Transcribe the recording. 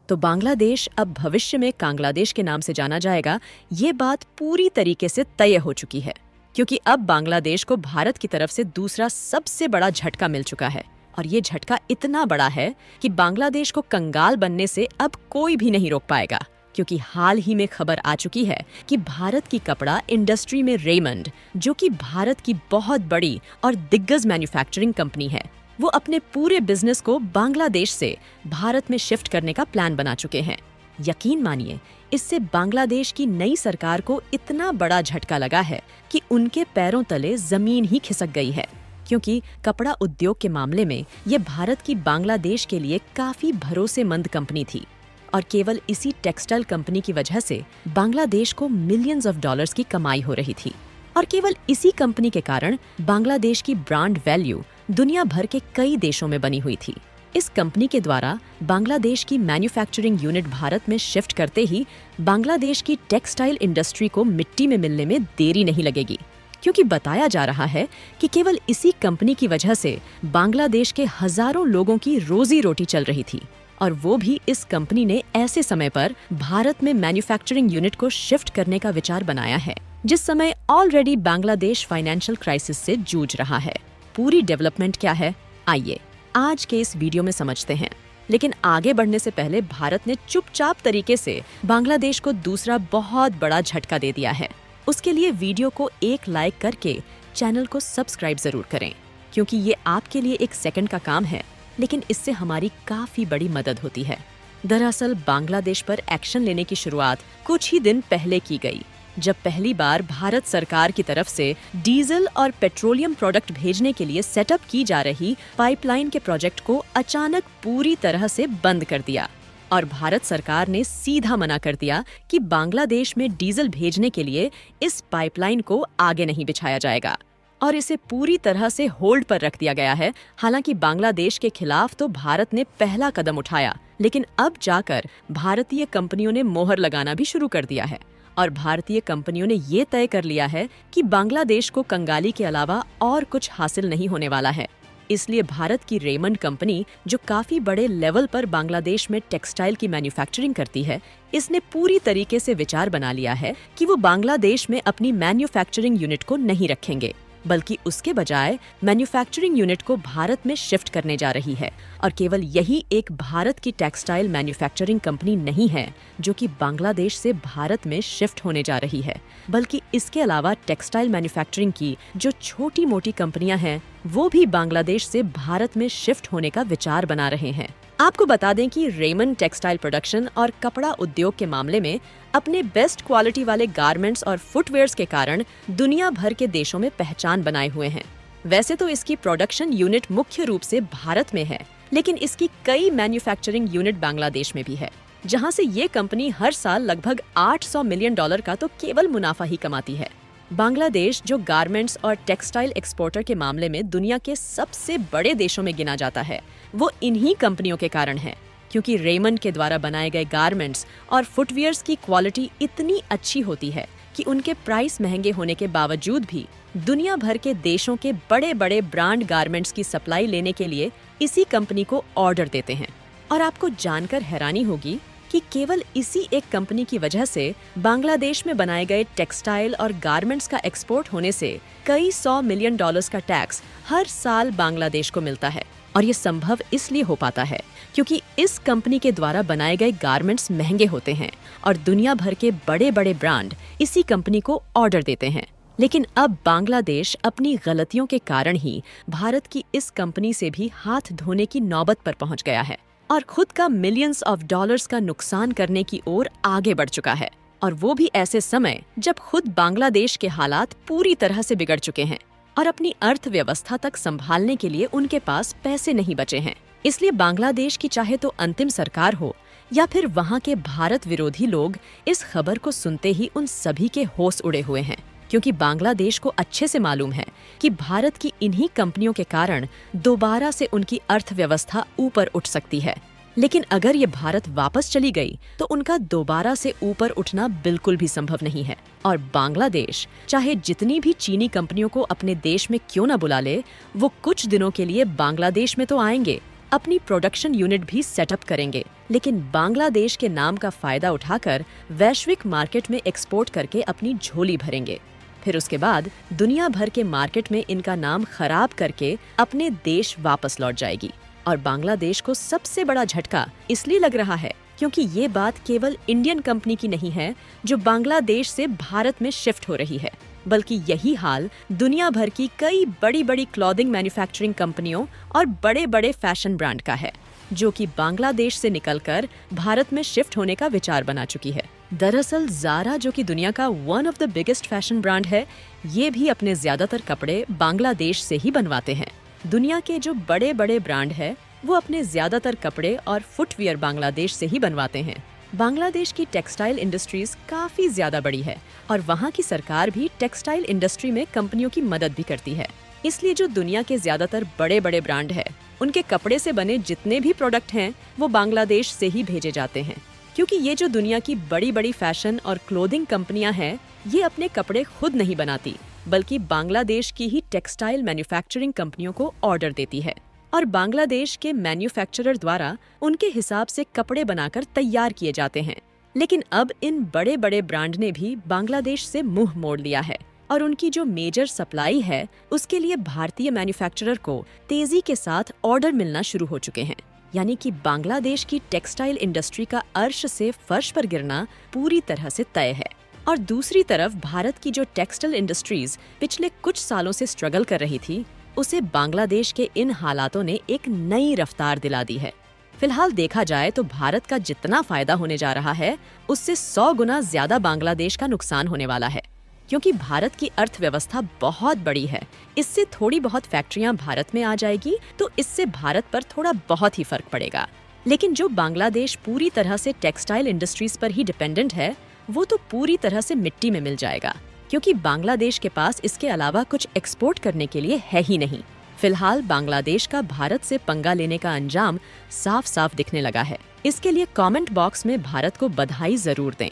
तो बांग्लादेश अब भविष्य में कांग्लादेश के नाम से जाना जाएगा, ये बात पूरी तरीके से तय हो चुकी है। क्योंकि अब बांग्लादेश को भारत की तरफ से दूसरा सबसे बड़ा झटका मिल चुका है। और ये झटका इतना बड़ा है कि बांग्लादेश को कंगाल बनने से अब कोई भी नहीं रोक पाएगा। क्योंकि हाल ही में खबर आ चुकी है कि भारत की कपड़ा इंडस्ट्री में रेमंड, जो कि भारत की बहुत बड़ी और दिग्गज मैन्युफैक्चरिंग कंपनी है, वो अपने पूरे बिजनेस को बांग्लादेश से भारत में शिफ्ट करने का प्लान बना चुके हैं। यकीन मानिए, इससे बांग्लादेश की नई सरकार को इतना बड़ा झटका लगा है कि उनके पैरों तले जमीन ही खिसक गई है। क्योंकि कपड़ा उद्योग के मामले में ये भारत की बांग्लादेश के लिए काफी भरोसेमंद कंपनी थी। और केवल इसी टेक्सटाइल कंपनी की वजह से बांग्लादेश को मिलियंस ऑफ डॉलर्स की कमाई हो रही थी। और केवल इसी कंपनी के कारण बांग्लादेश की ब्रांड वैल्यू दुनिया भर के कई देशों में बनी हुई थी। इस कंपनी के द्वारा बांग्लादेश की मैन्युफैक्चरिंग यूनिट भारत में शिफ्ट करते ही बांग्लादेश की टेक्सटाइल इंडस्ट्री को मिट्टी में मिलने में देरी नहीं लगेगी। क्योंकि बताया जा रहा है कि केवल इसी कंपनी की वजह से बांग्लादेश के हजारों लोगों की रोजी रोटी चल रही थी। और वो भी इस कंपनी ने ऐसे समय पर भारत में मैन्युफैक्चरिंग यूनिट को शिफ्ट करने का विचार बनाया है, जिस समय ऑलरेडी बांग्लादेश फाइनेंशियल क्राइसिस से जूझ रहा है। पूरी डेवलपमेंट क्या है, आइए आज के इस वीडियो में समझते हैं। लेकिन आगे बढ़ने से पहले भारत ने चुपचाप तरीके से बांग्लादेश को दूसरा बहुत बड़ा झटका दे दिया है। उसके लिए वीडियो को एक लाइक करके चैनल को सब्सक्राइब जरूर करें, क्योंकि ये आपके लिए एक सेकंड का काम है, लेकिन इससे हमारी काफी बड़ी मदद होती है। दरअसल बांग्लादेश पर एक्शन लेने की शुरुआत कुछ ही दिन पहले की गई, जब पहली बार भारत सरकार की तरफ से डीजल और पेट्रोलियम प्रोडक्ट भेजने के लिए सेटअप की जा रही पाइपलाइन के प्रोजेक्ट को अचानक पूरी तरह से बंद कर दिया। और भारत सरकार ने सीधा मना कर दिया कि बांग्लादेश में डीजल भेजने के लिए इस पाइपलाइन को आगे नहीं बिछाया जाएगा और इसे पूरी तरह से होल्ड पर रख दिया गया है। हालांकि बांग्लादेश के खिलाफ तो भारत ने पहला कदम उठाया, लेकिन अब जाकर भारतीय कंपनियों ने मोहर लगाना भी शुरू कर दिया है। और भारतीय कंपनियों ने ये तय कर लिया है कि बांग्लादेश को कंगाली के अलावा और कुछ हासिल नहीं होने वाला है। इसलिए भारत की रेमंड कंपनी, जो काफी बड़े लेवल पर बांग्लादेश में टेक्सटाइल की मैन्युफैक्चरिंग करती है, इसने पूरी तरीके से विचार बना लिया है कि वो बांग्लादेश में अपनी मैन्युफैक्चरिंग यूनिट को नहीं रखेंगे, बल्कि उसके बजाय मैन्युफैक्चरिंग यूनिट को भारत में शिफ्ट करने जा रही है। और केवल यही एक भारत की टेक्सटाइल मैन्युफैक्चरिंग कंपनी नहीं है जो कि बांग्लादेश से भारत में शिफ्ट होने जा रही है, बल्कि इसके अलावा टेक्सटाइल मैन्युफैक्चरिंग की जो छोटी मोटी कंपनियां हैं, वो भी बांग्लादेश से भारत में शिफ्ट होने का विचार बना रहे हैं। आपको बता दें कि रेमंड टेक्सटाइल प्रोडक्शन और कपड़ा उद्योग के मामले में अपने बेस्ट क्वालिटी वाले गारमेंट्स और फुटवेयर्स के कारण दुनिया भर के देशों में पहचान बनाए हुए हैं। वैसे तो इसकी प्रोडक्शन यूनिट मुख्य रूप से भारत में है, लेकिन इसकी कई मैन्युफैक्चरिंग यूनिट बांग्लादेश में भी है, जहां से ये कंपनी हर साल लगभग 800 मिलियन डॉलर का तो केवल मुनाफा ही कमाती है। बांग्लादेश, जो गारमेंट्स और टेक्सटाइल एक्सपोर्टर के मामले में दुनिया के सबसे बड़े देशों में गिना जाता है, वो इन्हीं कंपनियों के कारण है। क्योंकि रेमंड के द्वारा बनाए गए गारमेंट्स और फुटवियर्स की क्वालिटी इतनी अच्छी होती है कि उनके प्राइस महंगे होने के बावजूद भी दुनिया भर के देशों के बड़े बड़े ब्रांड गारमेंट्स की सप्लाई लेने के लिए इसी कंपनी को ऑर्डर देते हैं। और आपको जानकर हैरानी होगी कि केवल इसी एक कंपनी की वजह से बांग्लादेश में बनाए गए टेक्सटाइल और गारमेंट्स का एक्सपोर्ट होने से कई 100 मिलियन डॉलर्स का टैक्स हर साल बांग्लादेश को मिलता है। और ये संभव इसलिए हो पाता है क्योंकि इस कंपनी के द्वारा बनाए गए गारमेंट्स महंगे होते हैं और दुनिया भर के बड़े बड़े ब्रांड इसी कंपनी को ऑर्डर देते हैं। लेकिन अब बांग्लादेश अपनी गलतियों के कारण ही भारत की इस कंपनी से भी हाथ धोने की नौबत पर पहुंच गया है और खुद का मिलियंस ऑफ डॉलर्स का नुकसान करने की ओर आगे बढ़ चुका है। और वो भी ऐसे समय जब खुद बांग्लादेश के हालात पूरी तरह से बिगड़ चुके हैं और अपनी अर्थव्यवस्था तक संभालने के लिए उनके पास पैसे नहीं बचे हैं। इसलिए बांग्लादेश की चाहे तो अंतिम सरकार हो या फिर वहाँ के भारत विरोधी लोग, इस खबर को सुनते ही उन सभी के होश उड़े हुए हैं। क्योंकि बांग्लादेश को अच्छे से मालूम है कि भारत की इन्हीं कंपनियों के कारण दोबारा से उनकी अर्थव्यवस्था ऊपर उठ सकती है। लेकिन अगर ये भारत वापस चली गई तो उनका दोबारा से ऊपर उठना बिल्कुल भी संभव नहीं है। और बांग्लादेश चाहे जितनी भी चीनी कंपनियों को अपने देश में क्यों न बुला ले, वो कुछ दिनों के लिए बांग्लादेश में तो आएंगे, अपनी प्रोडक्शन यूनिट भी सेटअप करेंगे, लेकिन बांग्लादेश के नाम का फायदा उठाकर वैश्विक मार्केट में एक्सपोर्ट करके अपनी झोली भरेंगे। फिर उसके बाद दुनिया भर के मार्केट में इनका नाम खराब करके अपने देश वापस लौट जाएगी। और बांग्लादेश को सबसे बड़ा झटका इसलिए लग रहा है क्योंकि ये बात केवल इंडियन कंपनी की नहीं है जो बांग्लादेश से भारत में शिफ्ट हो रही है, बल्कि यही हाल दुनिया भर की कई बड़ी बड़ी क्लॉथिंग मैन्युफैक्चरिंग कंपनियों और बड़े बड़े फैशन ब्रांड का है, जो कि बांग्लादेश से निकलकर भारत में शिफ्ट होने का विचार बना चुकी है। दरअसल ज़ारा, जो कि दुनिया का one of the biggest fashion brand है, ये भी अपने ज्यादातर कपड़े बांग्लादेश से ही बनवाते हैं। दुनिया के जो बड़े बड़े ब्रांड है वो अपने ज्यादातर कपड़े और फुटवियर बांग्लादेश से ही बनवाते हैं। बांग्लादेश की टेक्सटाइल इंडस्ट्रीज काफी ज्यादा बड़ी है और वहाँ की सरकार भी टेक्सटाइल इंडस्ट्री में कंपनियों की मदद भी करती है। इसलिए जो दुनिया के ज्यादातर बड़े बड़े ब्रांड है, उनके कपड़े से बने जितने भी प्रोडक्ट हैं वो बांग्लादेश से ही भेजे जाते हैं। क्योंकि ये जो दुनिया की बड़ी बड़ी फैशन और क्लोथिंग कंपनियां हैं, ये अपने कपड़े खुद नहीं बनाती, बल्कि बांग्लादेश की ही टेक्सटाइल मैन्युफैक्चरिंग कंपनियों को ऑर्डर देती है और बांग्लादेश के मैन्युफैक्चरर द्वारा उनके हिसाब से कपड़े बनाकर तैयार किए जाते हैं। लेकिन अब इन बड़े बड़े ब्रांड ने भी बांग्लादेश से मुंह मोड़ लिया है और उनकी जो मेजर सप्लाई है उसके लिए भारतीय मैन्युफैक्चरर को तेजी के साथ ऑर्डर मिलना शुरू हो चुके हैं। यानी कि बांग्लादेश की टेक्सटाइल इंडस्ट्री का अर्श से फर्श पर गिरना पूरी तरह से तय है। और दूसरी तरफ भारत की जो टेक्सटाइल इंडस्ट्रीज पिछले कुछ सालों से स्ट्रगल कर रही थी, उसे बांग्लादेश के इन हालातों ने एक नई रफ्तार दिला दी है। फिलहाल देखा जाए तो भारत का जितना फायदा होने जा रहा है, उससे 100 गुना ज्यादा बांग्लादेश का नुकसान होने वाला है। क्योंकि भारत की अर्थव्यवस्था बहुत बड़ी है, इससे थोड़ी बहुत फैक्ट्रियां भारत में आ जाएगी तो इससे भारत पर थोड़ा बहुत ही फर्क पड़ेगा। लेकिन जो बांग्लादेश पूरी तरह से टेक्सटाइल इंडस्ट्रीज पर ही डिपेंडेंट है, वो तो पूरी तरह से मिट्टी में मिल जाएगा, क्योंकि बांग्लादेश के पास इसके अलावा कुछ एक्सपोर्ट करने के लिए है ही नहीं। फिलहाल बांग्लादेश का भारत से पंगा लेने का अंजाम साफ साफ दिखने लगा है। इसके लिए कमेंट बॉक्स में भारत को बधाई जरूर दें।